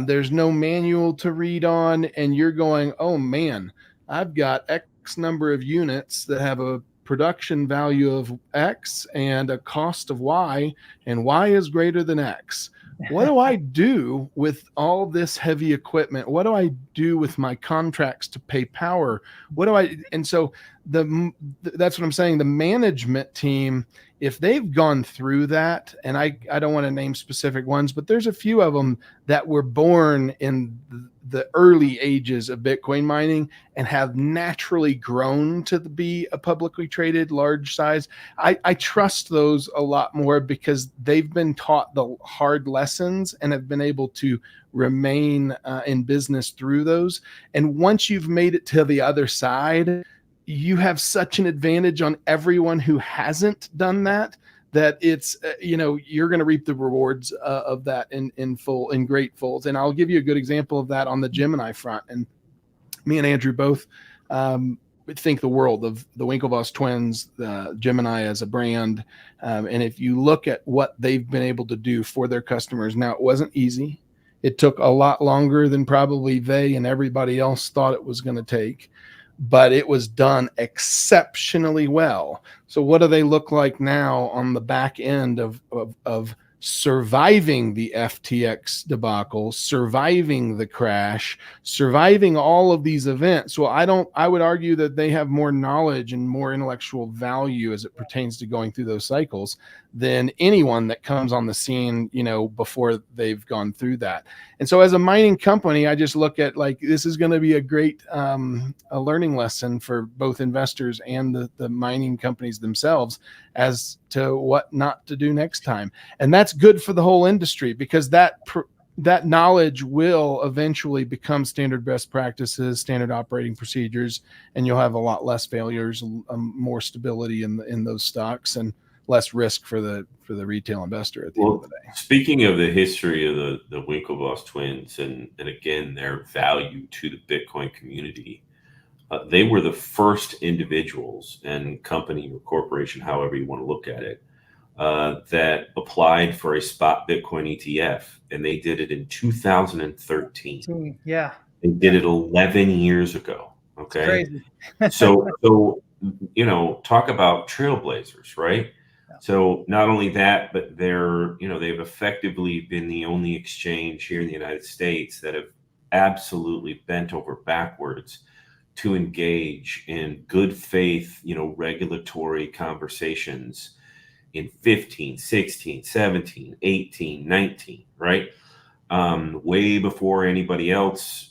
there's no manual to read on. And you're going, oh man, I've got X number of units that have a production value of X and a cost of Y, and Y is greater than X. What do I do with all this heavy equipment? What do I do with my contracts to pay power? And so that's what I'm saying. The management team, if they've gone through that, and I don't want to name specific ones, but there's a few of them that were born in the early ages of Bitcoin mining and have naturally grown to be a publicly traded large size. I trust those a lot more because they've been taught the hard lessons and have been able to remain in business through those. And once you've made it to the other side, you have such an advantage on everyone who hasn't done that it's, you're going to reap the rewards of that in great folds. And I'll give you a good example of that on the Gemini front. And me and Andrew both think the world of the Winklevoss twins, Gemini as a brand. And if you look at what they've been able to do for their customers, now it wasn't easy. It took a lot longer than probably they and everybody else thought it was going to take, but it was done exceptionally well. So what do they look like now on the back end of surviving the FTX debacle, surviving the crash, surviving all of these events. Well, I would argue that they have more knowledge and more intellectual value as it pertains to going through those cycles than anyone that comes on the scene, before they've gone through that. And so as a mining company, I just look at like, this is going to be a great a learning lesson for both investors and the mining companies themselves as to what not to do next time. And that's good for the whole industry, because that knowledge will eventually become standard best practices, standard operating procedures, and you'll have a lot less failures, more stability in those stocks, and less risk for the retail investor at the end of the day. Speaking of the history of the Winklevoss twins, and again, their value to the Bitcoin community, they were the first individuals and company or corporation, however you want to look at it, that applied for a spot Bitcoin ETF, and they did it in 2013. Yeah. They did it 11 years ago. Okay. Crazy. so, talk about trailblazers, right? Yeah. So not only that, but they've effectively been the only exchange here in the United States that have absolutely bent over backwards to engage in good faith, regulatory conversations in 15, 16, 17, 18, 19, right? Way before anybody else,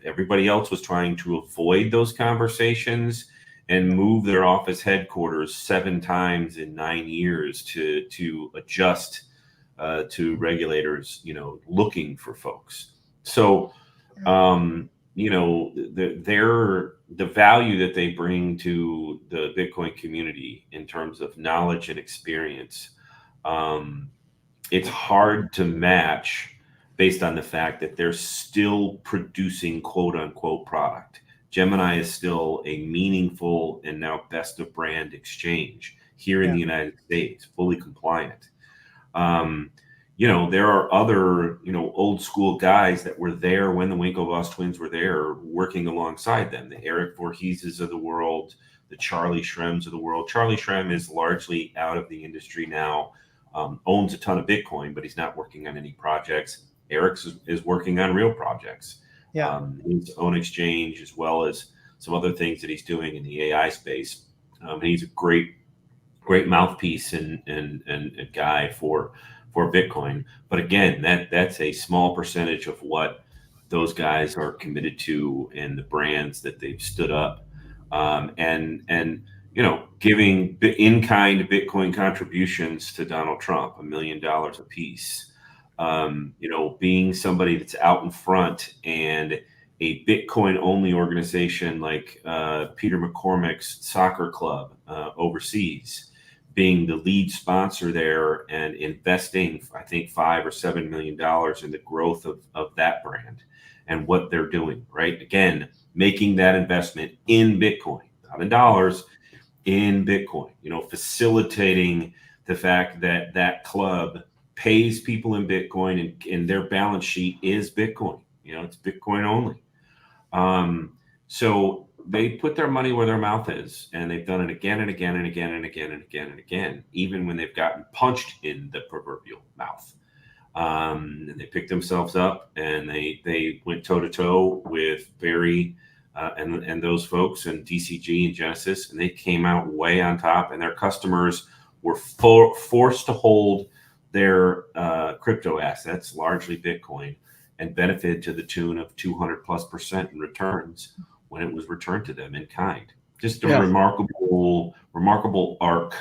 everybody else was trying to avoid those conversations and move their office headquarters 7 times in 9 years to adjust to regulators, looking for folks. So, the value that they bring to the Bitcoin community in terms of knowledge and experience, it's hard to match based on the fact that they're still producing quote unquote product. Gemini is still a meaningful and now best of brand exchange here in the United States, fully compliant. There are other, old school guys that were there when the Winklevoss twins were there working alongside them, the Eric Voorheeses of the world, the Charlie Schrems of the world. Charlie Shrem is largely out of the industry now, owns a ton of Bitcoin, but he's not working on any projects. Eric is working on real projects. His own exchange, as well as some other things that he's doing in the AI space. He's a great mouthpiece and a guy for Bitcoin. But again, that's a small percentage of what those guys are committed to and the brands that they've stood up. Giving in-kind Bitcoin contributions to Donald Trump, $1 million a piece. Being somebody that's out in front, and a Bitcoin only organization like Peter McCormick's soccer club overseas, being the lead sponsor there and investing, I think, $5 or $7 million in the growth of that brand and what they're doing, right? Again, making that investment in Bitcoin, not in dollars, in Bitcoin, facilitating the fact that that club pays people in Bitcoin, and their balance sheet is Bitcoin. It's Bitcoin only. So they put their money where their mouth is, and they've done it again and again and again and again and again and again, even when they've gotten punched in the proverbial mouth. And they picked themselves up, and they went toe to toe with Barry and those folks and DCG and Genesis, and they came out way on top, and their customers were forced to hold their crypto assets, largely Bitcoin, and benefited to the tune of 200+% in returns when it was returned to them in kind. Just a remarkable arc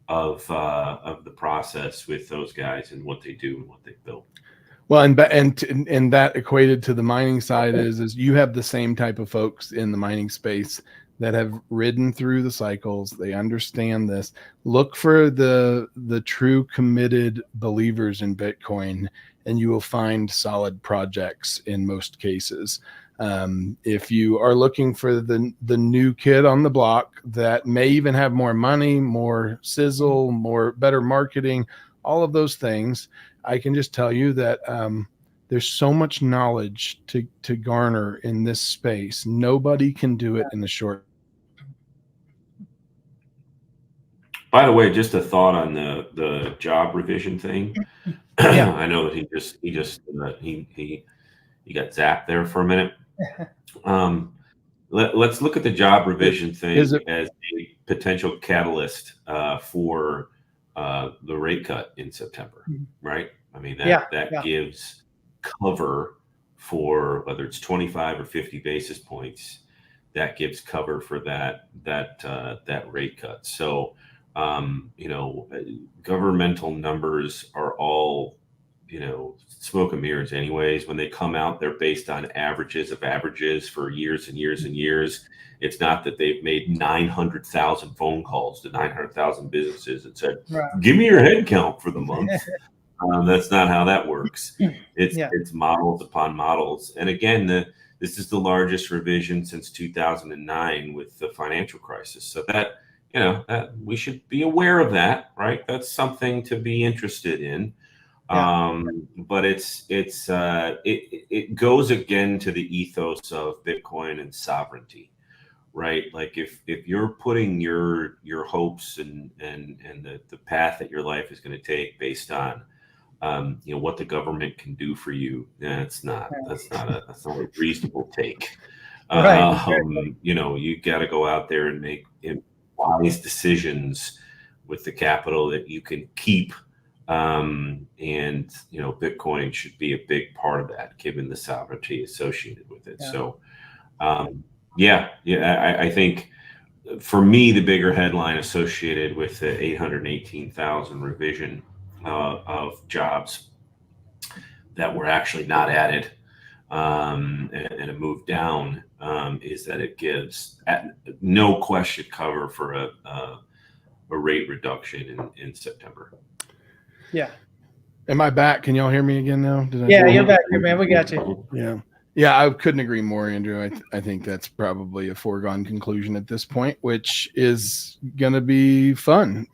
of the process with those guys and what they do and what they built. Well, and that equated to the mining side is you have the same type of folks in the mining space that have ridden through the cycles. They understand this. Look for the true committed believers in Bitcoin, and you will find solid projects in most cases. If you are looking for the new kid on the block that may even have more money, more sizzle, better marketing, all of those things, I can just tell you that there's so much knowledge to garner in this space. Nobody can do it in the short. By the way, just a thought on the job revision thing. Yeah. I know that he got zapped there for a minute. Let's look at the job revision thing as a potential catalyst for the rate cut in September, right? I mean, that gives cover for whether it's 25 or 50 basis points. That gives cover for that rate cut. So, governmental numbers are all, smoke and mirrors anyways. When they come out, they're based on averages of averages for years and years and years. It's not that they've made 900,000 phone calls to 900,000 businesses and said, give me your head count for the month. That's not how that works. It's models upon models. And again, this is the largest revision since 2009 with the financial crisis. So that we should be aware of that, right? That's something to be interested in. But it goes again to the ethos of Bitcoin and sovereignty, right? Like if you're putting your hopes and the path that your life is going to take based on what the government can do for you, that's not a reasonable take. You got to go out there and make wise decisions with the capital that you can keep. Bitcoin should be a big part of that, given the sovereignty associated with it. So, I think for me, the bigger headline associated with the 818,000 revision of jobs that were actually not added and a move down is that it gives no question cover for a rate reduction in September. Yeah. Am I back? Can y'all hear me again now? You're back here, man. We got you. Yeah, I couldn't agree more, Andrew. I think that's probably a foregone conclusion at this point, which is going to be fun.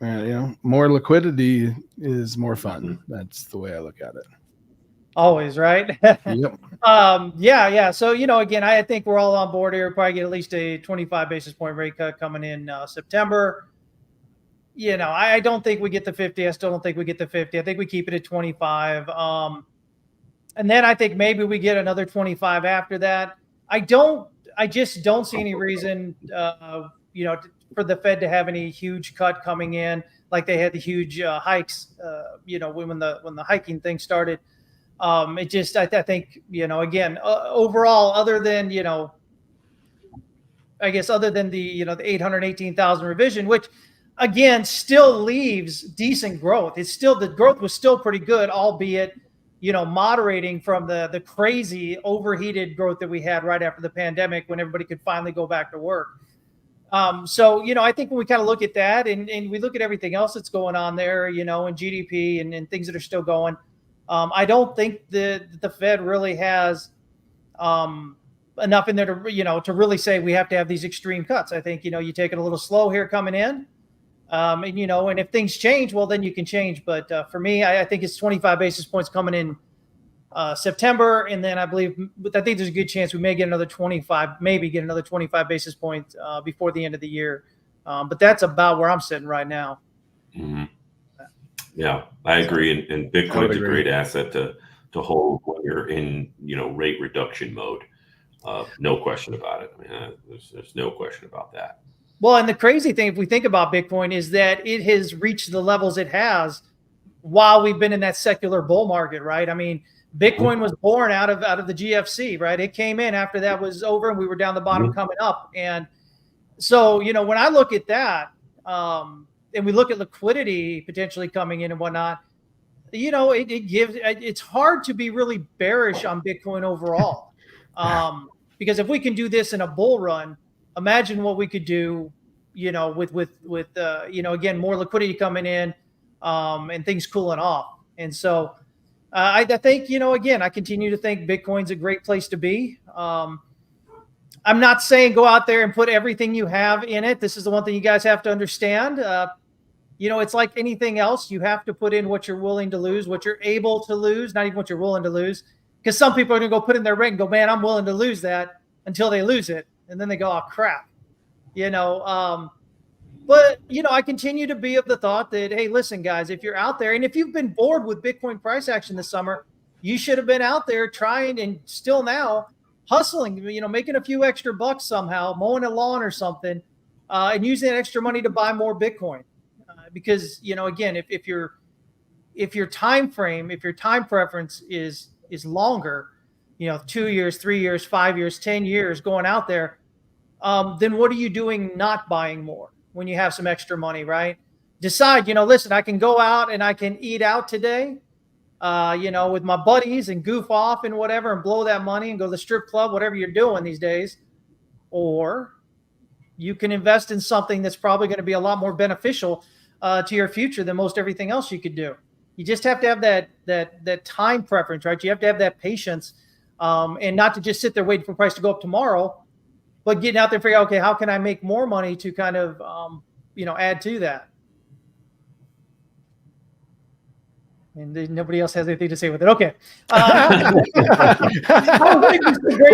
More liquidity is more fun. That's the way I look at it. Always, right? Yep. So, again, I think we're all on board here. Probably get at least a 25 basis point rate cut coming in September. I don't think we get the 50. I still don't think we get the 50. I think we keep it at 25. And then I think maybe we get another 25 after that. I just don't see any reason, for the Fed to have any huge cut coming in like they had the huge hikes, when the hiking thing started. I think, again, overall, other than the 818,000 revision, which again still leaves decent growth. The growth was still pretty good, albeit moderating from the crazy overheated growth that we had right after the pandemic when everybody could finally go back to work. I think when we kind of look at that and we look at everything else that's going on there, and GDP and things that are still going, I don't think the Fed really has enough in there to really say we have to have these extreme cuts. I think, you take it a little slow here coming in. And if things change, well, then you can change. But for me, I think it's 25 basis points coming in September. And then I think there's a good chance we may get another 25 basis points before the end of the year. But that's about where I'm sitting right now. Mm-hmm. Yeah, I agree. And Bitcoin's a great asset to hold when you're in, rate reduction mode. No question about it. I mean, there's no question about that. Well, and the crazy thing, if we think about Bitcoin, is that it has reached the levels it has while we've been in that secular bull market, right? I mean, Bitcoin was born out of the GFC, right? It came in after that was over and we were down the bottom coming up. And so, when I look at that and we look at liquidity potentially coming in and whatnot, it's hard to be really bearish on Bitcoin overall. Because if we can do this in a bull run, imagine what we could do, with again, more liquidity coming in, and things cooling off. And so I think, again, I continue to think Bitcoin's a great place to be. I'm not saying go out there and put everything you have in it. This is the one thing you guys have to understand. It's like anything else. You have to put in what you're willing to lose, what you're able to lose, not even what you're willing to lose. Because some people are going to go put in their ring and go, man, I'm willing to lose that until they lose it. And then they go, oh, crap. But, I continue to be of the thought that, hey, listen, guys, if you're out there and if you've been bored with Bitcoin price action this summer, you should have been out there trying and still now hustling, making a few extra bucks somehow, mowing a lawn or something, and using that extra money to buy more Bitcoin. Because, again, if your time frame, if your time preference is longer, 2 years, 3 years, 5 years, 10 years going out there, then what are you doing not buying more when you have some extra money, right? Decide, listen, I can go out and I can eat out today, with my buddies and goof off and whatever and blow that money and go to the strip club, whatever you're doing these days. Or you can invest in something that's probably going to be a lot more beneficial to your future than most everything else you could do. You just have to have that time preference, right? You have to have that patience, and not to just sit there waiting for price to go up tomorrow, but getting out there and figure out, okay, how can I make more money to kind of, add to that? And nobody else has anything to say with it. Okay. Well,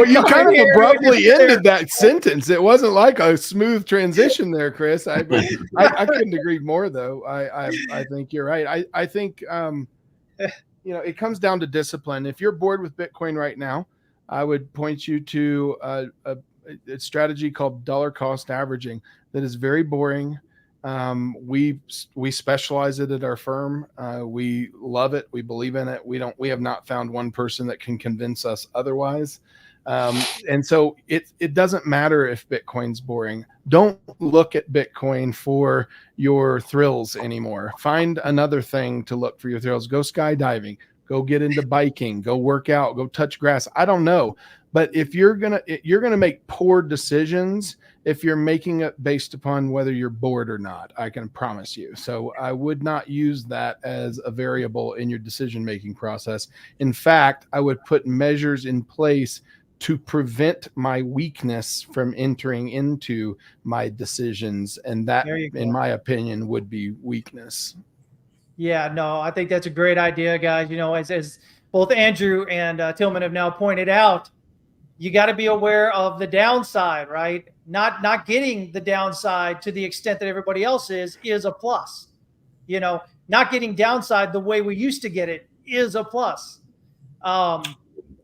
you kind of abruptly ended that sentence. It wasn't like a smooth transition there, Chris. I couldn't agree more, though. I think you're right. I think, it comes down to discipline. If you're bored with Bitcoin right now, I would point you to a strategy called dollar cost averaging that is very boring. We specialize it at our firm. We love it. We believe in it. We have not found one person that can convince us otherwise. And so it doesn't matter if Bitcoin's boring. Don't look at Bitcoin for your thrills anymore. Find another thing to look for your thrills. Go skydiving, go get into biking, go work out, go touch grass. I don't know. But if you're going to make poor decisions if you're making it based upon whether you're bored or not, I can promise you. So I would not use that as a variable in your decision-making process. In fact, I would put measures in place to prevent my weakness from entering into my decisions. And that, in my opinion, would be weakness. Yeah, no, I think that's a great idea, guys. As both Andrew and Tillman have now pointed out, you got to be aware of the downside, right? Not getting the downside to the extent that everybody else is a plus. Not getting downside the way we used to get it is a plus.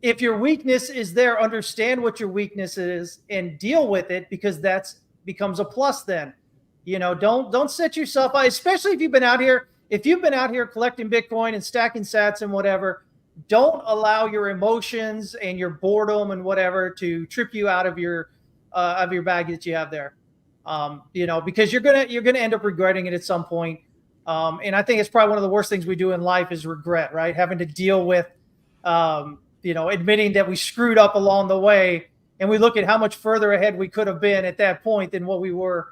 If your weakness is there, understand what your weakness is and deal with it, because that's becomes a plus then. Don't set yourself up, especially if you've been out here collecting Bitcoin and stacking sats and whatever. Don't allow your emotions and your boredom and whatever to trip you out of your bag that you have there. Because you're gonna end up regretting it at some point. And I think it's probably one of the worst things we do in life is regret, right? Having to deal with, admitting that we screwed up along the way, and we look at how much further ahead we could have been at that point than what we were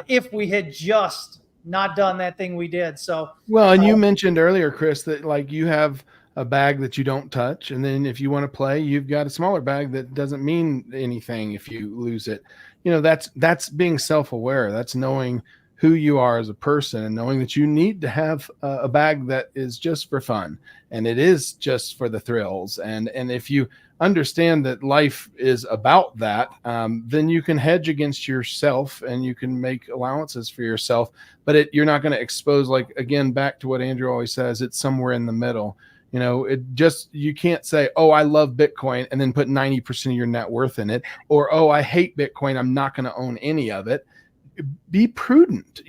if we had just not done that thing we did. So well, and you mentioned earlier, Chris, that like you have a bag that you don't touch, and then if you want to play, you've got a smaller bag that doesn't mean anything if you lose it. That's being self-aware. That's knowing who you are as a person and knowing that you need to have a bag that is just for fun and it is just for the thrills. And if you understand that life is about that, then you can hedge against yourself and you can make allowances for yourself, but you're not going to expose, like, again, back to what Andrew always says, it's somewhere in the middle. You can't say, oh, I love Bitcoin and then put 90% of your net worth in it, or, oh, I hate Bitcoin, I'm not going to own any of it. Be prudent,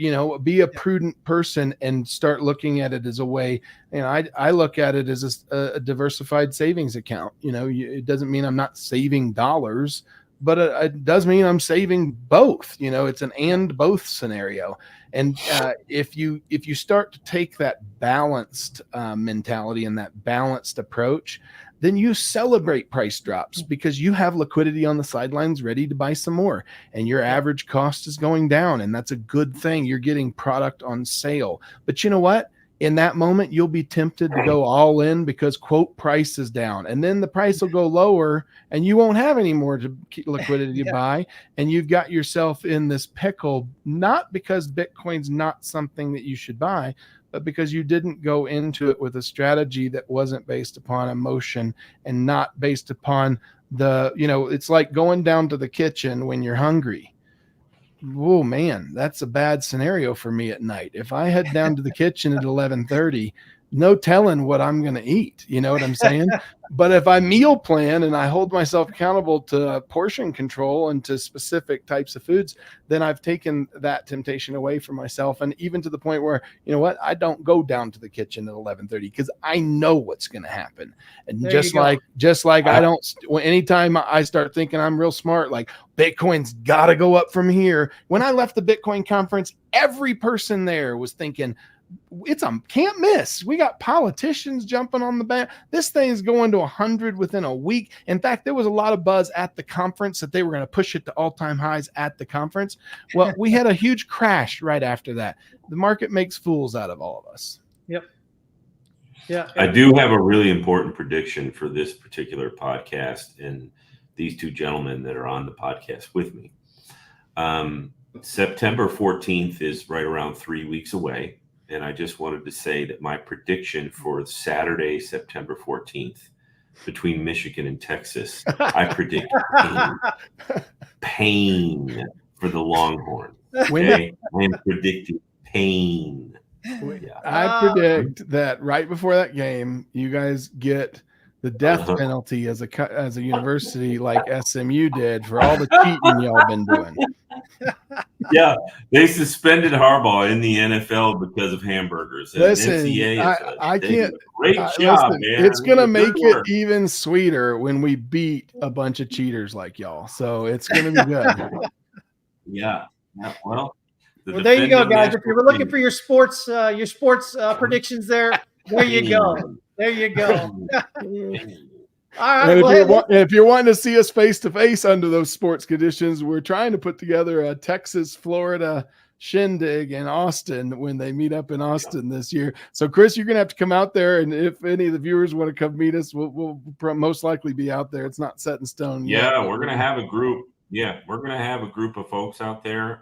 be a prudent person and start looking at it as a way. I look at it as a diversified savings account. It doesn't mean I'm not saving dollars, but it does mean I'm saving both. It's an and both scenario. And if you start to take that balanced mentality and that balanced approach, then you celebrate price drops because you have liquidity on the sidelines ready to buy some more, and your average cost is going down, and that's a good thing. You're getting product on sale. But you know what? In that moment, you'll be tempted to go all in because, quote, price is down, and then the price will go lower and you won't have any more liquidity to buy, and you've got yourself in this pickle, not because Bitcoin's not something that you should buy, but because you didn't go into it with a strategy that wasn't based upon emotion and not based upon it's like going down to the kitchen when you're hungry. oh man, that's a bad scenario for me at night. If I head down to the kitchen at 11:30, no telling what I'm going to eat. You know what I'm saying? But if I meal plan and I hold myself accountable to portion control and to specific types of foods, then I've taken that temptation away from myself. And even to the point where, you know what, I don't go down to the kitchen at 11:30 because I know what's going to happen. And There just you go. like I don't, anytime I start thinking I'm real smart, like Bitcoin's got to go up from here. When I left the Bitcoin conference, every person there was thinking, it's a can't miss. We got politicians jumping on the back. This thing's going to 100 within a week. In fact, there was a lot of buzz at the conference that they were going to push it to all-time highs at the conference. Well, we had a huge crash right after that. The market makes fools out of all of us. Yep. Yeah. I do have a really important prediction for this particular podcast and these two gentlemen that are on the podcast with me. September 14th is right around 3 weeks away. And I just wanted to say that my prediction for Saturday, September 14th, between Michigan and Texas, I predict pain for the Longhorns. Okay? I am predicting pain. Yeah. I predict that right before that game, you guys get the death penalty as a university like SMU did for all the cheating y'all been doing. Yeah, they suspended Harbaugh in the NFL because of hamburgers. And Listen, NCAA I can't. Great job, listen, man. it's gonna Good make work. it even sweeter when we beat a bunch of cheaters like y'all. So it's gonna be good. Yeah. Well, there you go, guys. If you were looking for your sports predictions, there you go. There you go. All right. And if you're wanting to see us face to face under those sports conditions, we're trying to put together a Texas-Florida shindig in Austin when they meet up in Austin this year. So, Chris, you're going to have to come out there, and if any of the viewers want to come meet us, we'll most likely be out there. It's not set in stone yet. Yeah, we're going to have a group. Yeah, we're going to have a group of folks out there.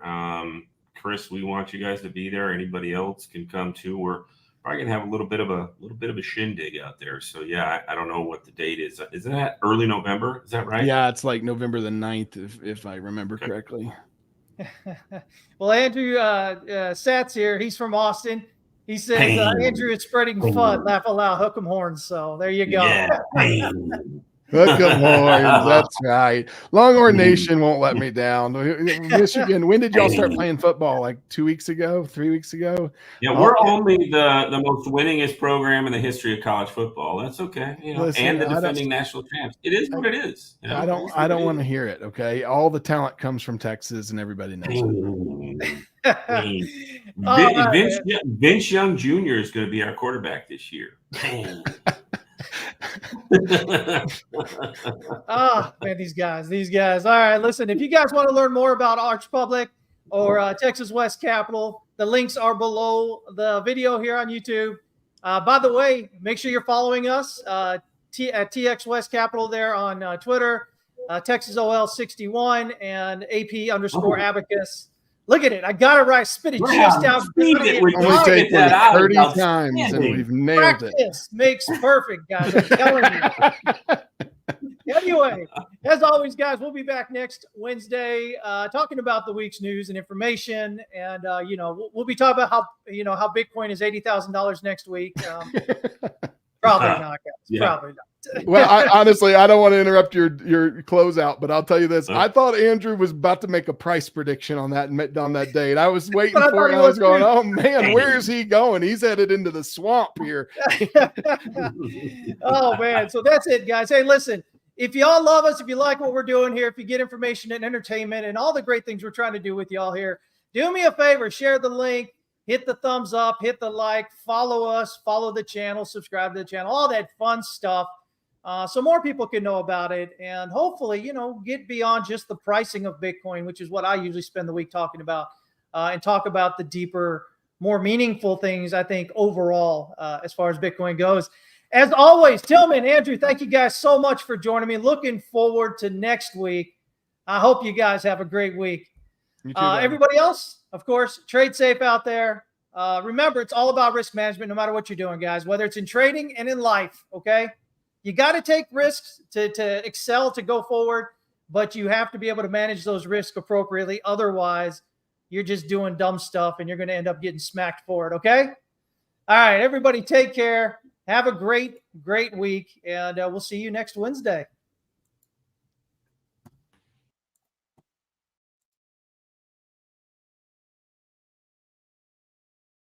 Chris, we want you guys to be there. Anybody else can come too. We're probably gonna have a little bit of a shindig out there. So yeah, I don't know what the date is. Is that early November? Is that right? Yeah, it's like November the 9th, if I remember correctly. Well, Andrew Satz here. He's from Austin. He says Andrew is spreading fun. Laugh aloud, hook 'em horns. So there you go. Yeah. Hook 'em horns. That's right. Longhorn Nation won't let me down. Michigan, when did y'all start playing football? Like 2 weeks ago, 3 weeks ago? Yeah, we're only the most winningest program in the history of college football. That's okay. You know, Listen, and the defending national champs. It is what it is. You know? I don't want to hear it. Okay. All the talent comes from Texas and everybody knows it. Vince Young Jr. is going to be our quarterback this year. Oh man, these guys. All right, listen, if you guys want to learn more about Arch Public or Texas West Capital, the links are below the video here on YouTube. By the way, make sure you're following us at TX West Capital there on Twitter, Texas OL 61 and AP_abacus. Look at it. I got it right. Spit it just out. Only take 30 times and we've nailed Practice makes perfect, guys. I'm telling you. Anyway, as always, guys, we'll be back next Wednesday talking about the week's news and information. And, we'll be talking about how Bitcoin is $80,000 next week. Probably not, guys. Yeah. Probably not. Well, honestly, I don't want to interrupt your closeout, but I'll tell you this. I thought Andrew was about to make a price prediction on that date. I was waiting for it. I was going, oh, man, where is he going? He's headed into the swamp here. Oh, man. So that's it, guys. Hey, listen, if y'all love us, if you like what we're doing here, if you get information and entertainment and all the great things we're trying to do with y'all here, do me a favor, share the link. Hit the thumbs up, hit the like, follow us, follow the channel, subscribe to the channel, all that fun stuff. So more people can know about it and hopefully, get beyond just the pricing of Bitcoin, which is what I usually spend the week talking about, and talk about the deeper, more meaningful things, I think, overall, as far as Bitcoin goes. As always, Tillman, Andrew, thank you guys so much for joining me. Looking forward to next week. I hope you guys have a great week. You too, everybody else, of course, trade safe out there. Remember, it's all about risk management, no matter what you're doing, guys, whether it's in trading and in life. Okay. You got to take risks to excel, to go forward, but you have to be able to manage those risks appropriately. Otherwise, you're just doing dumb stuff and you're going to end up getting smacked for it. Okay. All right, everybody, take care. Have a great week, and we'll see you next Wednesday.